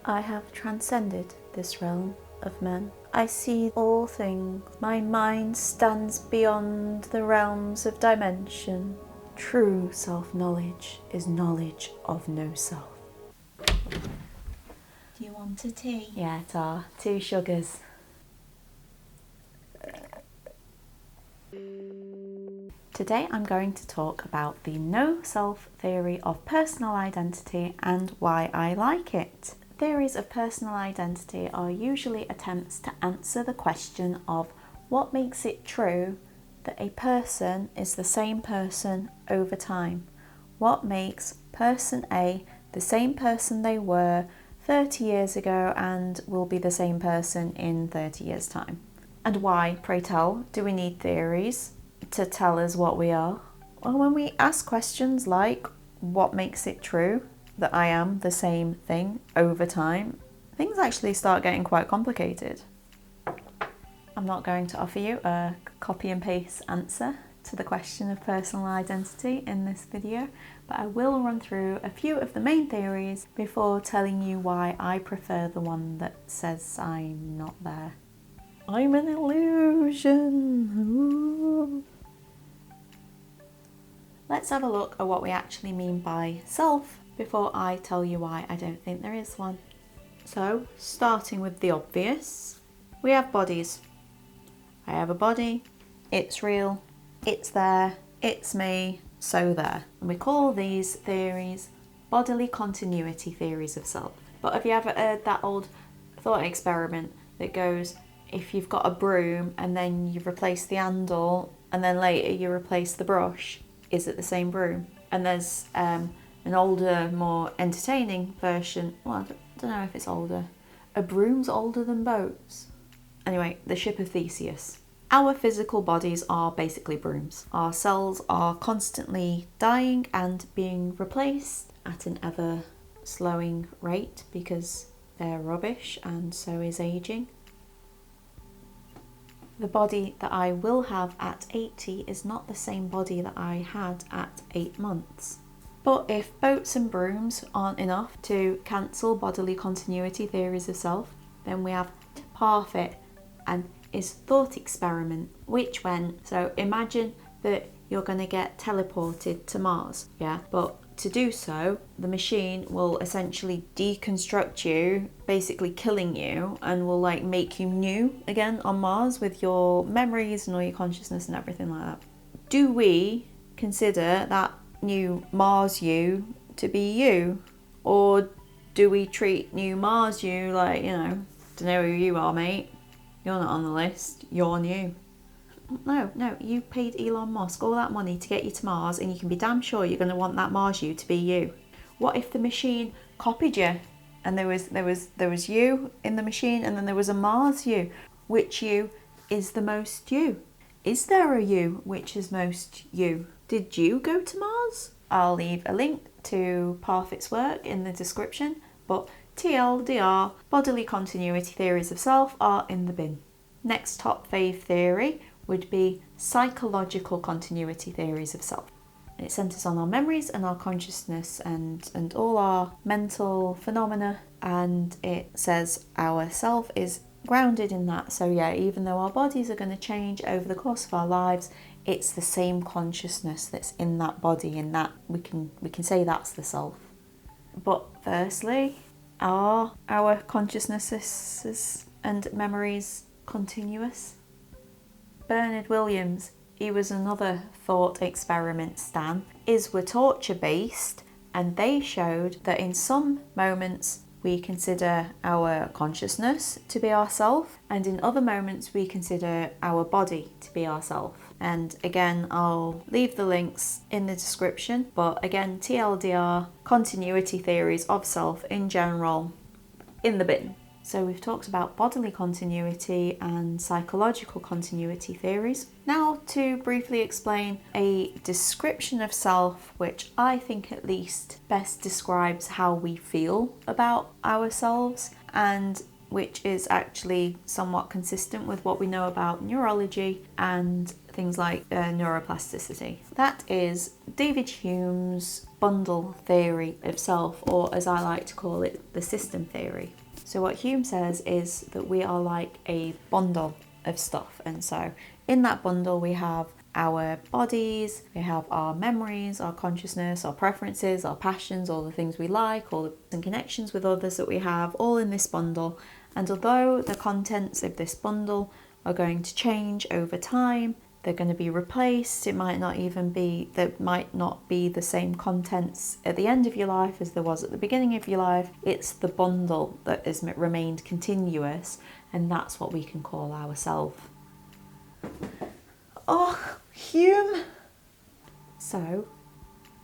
I have transcended this realm of men. I see all things. My mind stands beyond the realms of dimension. True self-knowledge is knowledge of no self. Do you want a tea? Yeah, it's our 2 sugars. Today I'm going to talk about the no-self theory of personal identity and why I like it. Theories of personal identity are usually attempts to answer the question of what makes it true that a person is the same person over time. What makes person A the same person they were 30 years ago and will be the same person in 30 years' time? And why, pray tell, do we need theories to tell us what we are? Well, when we ask questions like, what makes it true that I am the same thing over time, things actually start getting quite complicated. I'm not going to offer you a copy and paste answer to the question of personal identity in this video, but I will run through a few of the main theories before telling you why I prefer the one that says I'm not there. I'm an illusion. Ooh. Let's have a look at what we actually mean by self before I tell you why I don't think there is one. So, starting with the obvious, we have bodies. I have a body, it's real, it's there, it's me, so there. And we call these theories bodily continuity theories of self. But have you ever heard that old thought experiment that goes, if you've got a broom and then you replace the handle and then later you replace the brush, is it the same broom? And there's an older, more entertaining version. Well, I don't know if it's older. Are brooms older than boats? Anyway, the ship of Theseus. Our physical bodies are basically brooms. Our cells are constantly dying and being replaced at an ever slowing rate because they're rubbish and so is aging. The body that I will have at 80 is not the same body that I had at 8 months. But if boats and brooms aren't enough to cancel bodily continuity theories of self, then we have Parfit and his thought experiment, which went, so imagine that you're going to get teleported to Mars, yeah? But to do so, the machine will essentially deconstruct you, basically killing you, and will like make you new again on Mars with your memories and all your consciousness and everything like that. Do we consider that new Mars you to be you? Or do we treat new Mars you like, you know, don't know who you are, mate. You're not on the list, you're new. No, you paid Elon Musk all that money to get you to Mars and you can be damn sure you're going to want that Mars you to be you. What if the machine copied you and there was you in the machine and then there was a Mars you? Which you is the most you? Is there a you which is most you? Did you go to Mars? I'll leave a link to Parfit's work in the description, but TLDR, bodily continuity theories of self are in the bin. Next top fave theory would be psychological continuity theories of self. It centres on our memories and our consciousness and all our mental phenomena, and it says our self is grounded in that. So yeah, even though our bodies are going to change over the course of our lives, it's the same consciousness that's in that body, and that we can say that's the self. But firstly, are our consciousnesses and memories continuous? Bernard Williams, he was another thought experiment stan, were torture based, and they showed that in some moments we consider our consciousness to be ourself, and in other moments we consider our body to be ourself. And again, I'll leave the links in the description, but again, TLDR, continuity theories of self in general, in the bin. So we've talked about bodily continuity and psychological continuity theories. Now to briefly explain a description of self, which I think at least best describes how we feel about ourselves, and which is actually somewhat consistent with what we know about neurology and things like neuroplasticity. That is David Hume's bundle theory of self, or as I like to call it, the system theory. So what Hume says is that we are like a bundle of stuff, and so in that bundle we have our bodies, we have our memories, our consciousness, our preferences, our passions, all the things we like, all the connections with others that we have, all in this bundle. And although the contents of this bundle are going to change over time, they're going to be replaced, it might not even be, there might not be the same contents at the end of your life as there was at the beginning of your life. It's the bundle that has remained continuous, and that's what we can call ourselves. Oh, Hume! So,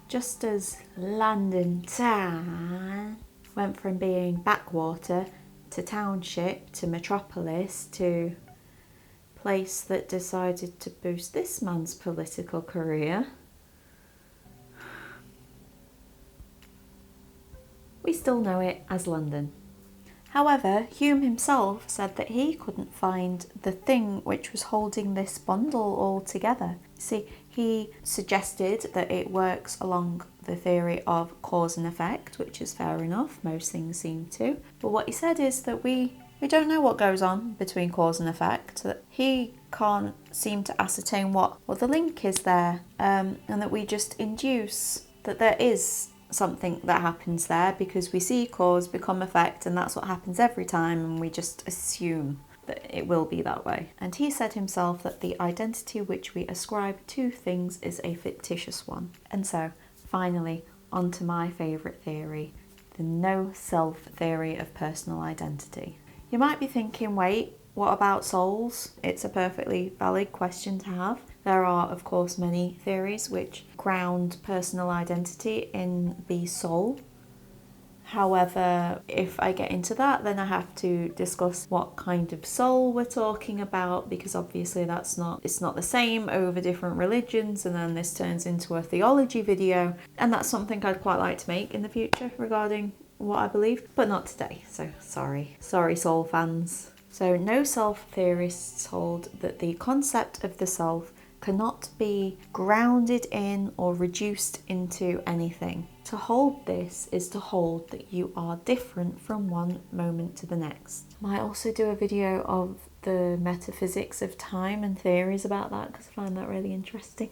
just as London town went from being backwater to township to metropolis to place that decided to boost this man's political career, we still know it as London. However, Hume himself said that he couldn't find the thing which was holding this bundle all together. See, he suggested that it works along the theory of cause and effect, which is fair enough, most things seem to. But what he said is that we don't know what goes on between cause and effect, that he can't seem to ascertain what the link is there, and that we just induce that there is something that happens there because we see cause become effect, and that's what happens every time, and we just assume that it will be that way. And he said himself that the identity which we ascribe to things is a fictitious one. And so, finally, on to my favourite theory, the no-self theory of personal identity. You might be thinking, wait, what about souls? It's a perfectly valid question to have. There are, of course, many theories which ground personal identity in the soul. However, if I get into that, then I have to discuss what kind of soul we're talking about, because obviously it's not the same over different religions, and then this turns into a theology video, and that's something I'd quite like to make in the future regarding what I believe, but not today, so sorry soul fans. So no-self theorists hold that the concept of the self cannot be grounded in or reduced into anything. To hold this is to hold that you are different from one moment to the next. Might also do a video of the metaphysics of time and theories about that, because I find that really interesting.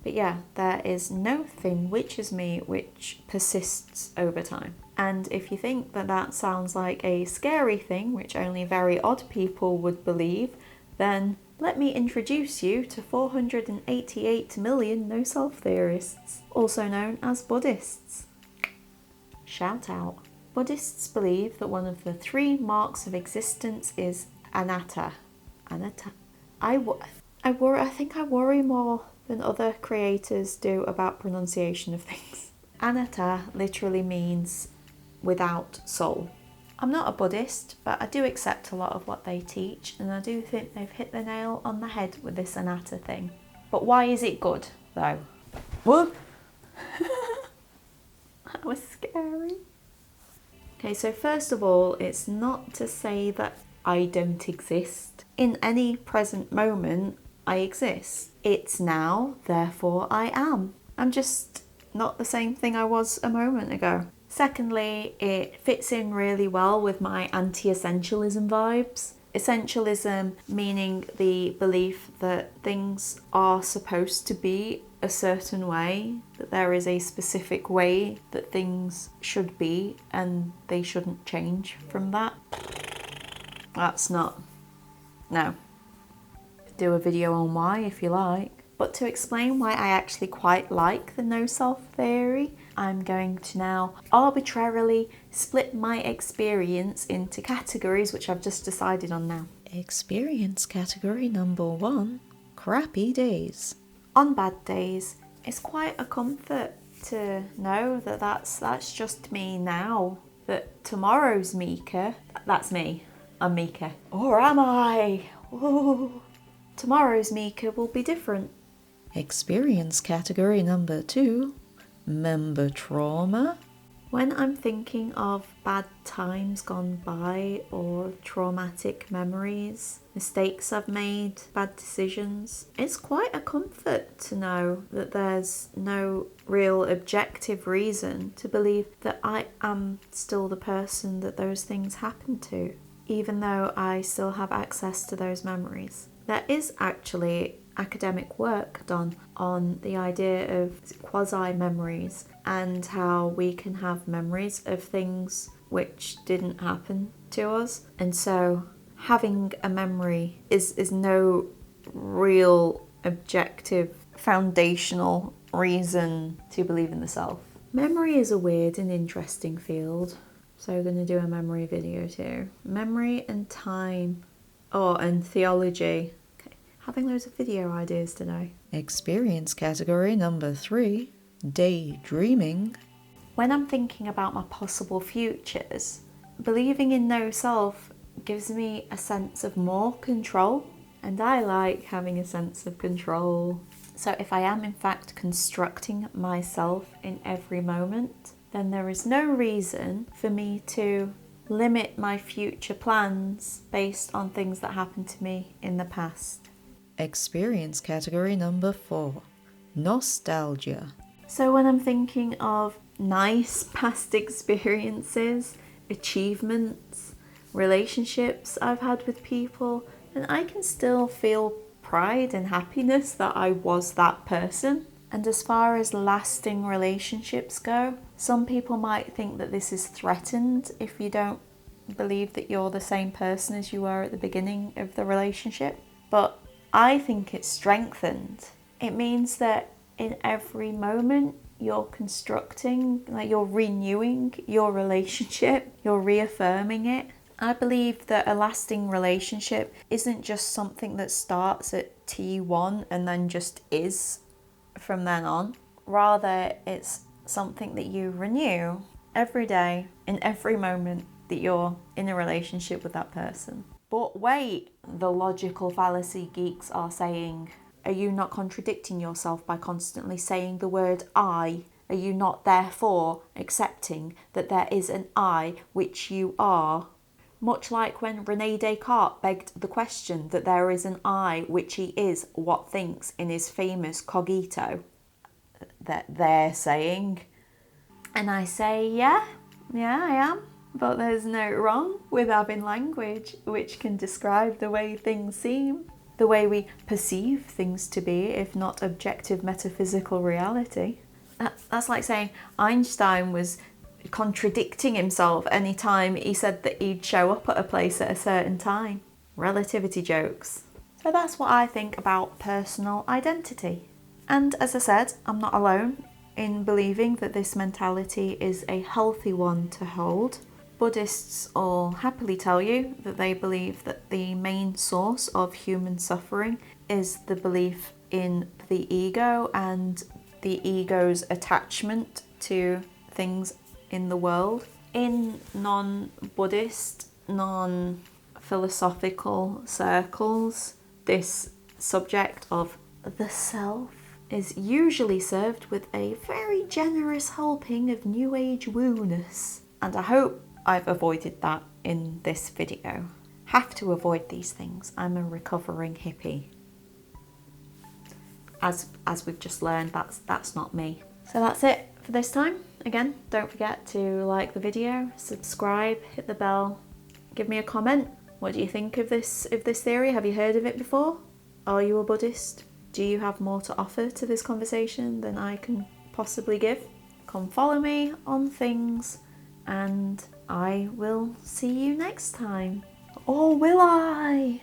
But yeah, there is no thing which is me which persists over time. And if you think that that sounds like a scary thing, which only very odd people would believe, then let me introduce you to 488 million no-self theorists, also known as Buddhists. Shout out. Buddhists believe that one of the 3 marks of existence is anatta. Anatta. I think I worry more than other creators do about pronunciation of things. Anatta literally means without soul. I'm not a Buddhist, but I do accept a lot of what they teach, and I do think they've hit the nail on the head with this anatta thing. But why is it good, though? What? That was scary. Okay, so first of all, it's not to say that I don't exist. In any present moment, I exist. It's now, therefore I am. I'm just not the same thing I was a moment ago. Secondly, it fits in really well with my anti-essentialism vibes. Essentialism meaning the belief that things are supposed to be a certain way, that there is a specific way that things should be and they shouldn't change from that. That's not... No. Do a video on why if you like. But to explain why I actually quite like the no-self theory, I'm going to now arbitrarily split my experience into categories, which I've just decided on now. Experience category number 1, crappy days. On bad days, it's quite a comfort to know that that's just me now. That tomorrow's Mika, that's me, I'm Mika. Or am I? Ooh. Tomorrow's Mika will be different. Experience category number 2, member trauma. When I'm thinking of bad times gone by or traumatic memories, mistakes I've made, bad decisions, it's quite a comfort to know that there's no real objective reason to believe that I am still the person that those things happened to, even though I still have access to those memories. There is actually academic work done on the idea of quasi-memories and how we can have memories of things which didn't happen to us. And so having a memory is no real objective foundational reason to believe in the self. Memory is a weird and interesting field, so I'm going to do a memory video too. Memory and time, and theology. Having loads of video ideas today. Experience category number 3, daydreaming. When I'm thinking about my possible futures, believing in no self gives me a sense of more control, and I like having a sense of control. So if I am in fact constructing myself in every moment, then there is no reason for me to limit my future plans based on things that happened to me in the past. Experience category number 4, nostalgia. So when I'm thinking of nice past experiences, achievements, relationships I've had with people, then I can still feel pride and happiness that I was that person. And as far as lasting relationships go, some people might think that this is threatened if you don't believe that you're the same person as you were at the beginning of the relationship. But I think it's strengthened. It means that in every moment you're constructing, like you're renewing your relationship, you're reaffirming it. I believe that a lasting relationship isn't just something that starts at T1 and then just is from then on. Rather, it's something that you renew every day, in every moment that you're in a relationship with that person. But wait, the logical fallacy geeks are saying, are you not contradicting yourself by constantly saying the word I? Are you not therefore accepting that there is an I which you are? Much like when René Descartes begged the question that there is an I which he is what thinks in his famous Cogito. That they're saying. And I say, yeah, I am. But there's no wrong with having language which can describe the way things seem, the way we perceive things to be, if not objective metaphysical reality. That's like saying Einstein was contradicting himself any time he said that he'd show up at a place at a certain time. Relativity jokes. So that's what I think about personal identity. And as I said, I'm not alone in believing that this mentality is a healthy one to hold. Buddhists all happily tell you that they believe that the main source of human suffering is the belief in the ego and the ego's attachment to things in the world. In non-Buddhist, non-philosophical circles, this subject of the self is usually served with a very generous helping of New Age woo-ness. And I hope I've avoided that in this video. Have to avoid these things. I'm a recovering hippie. As we've just learned, that's not me. So that's it for this time. Again, don't forget to like the video, subscribe, hit the bell, give me a comment. What do you think of this theory? Have you heard of it before? Are you a Buddhist? Do you have more to offer to this conversation than I can possibly give? Come follow me on things, and I will see you next time. Or will I?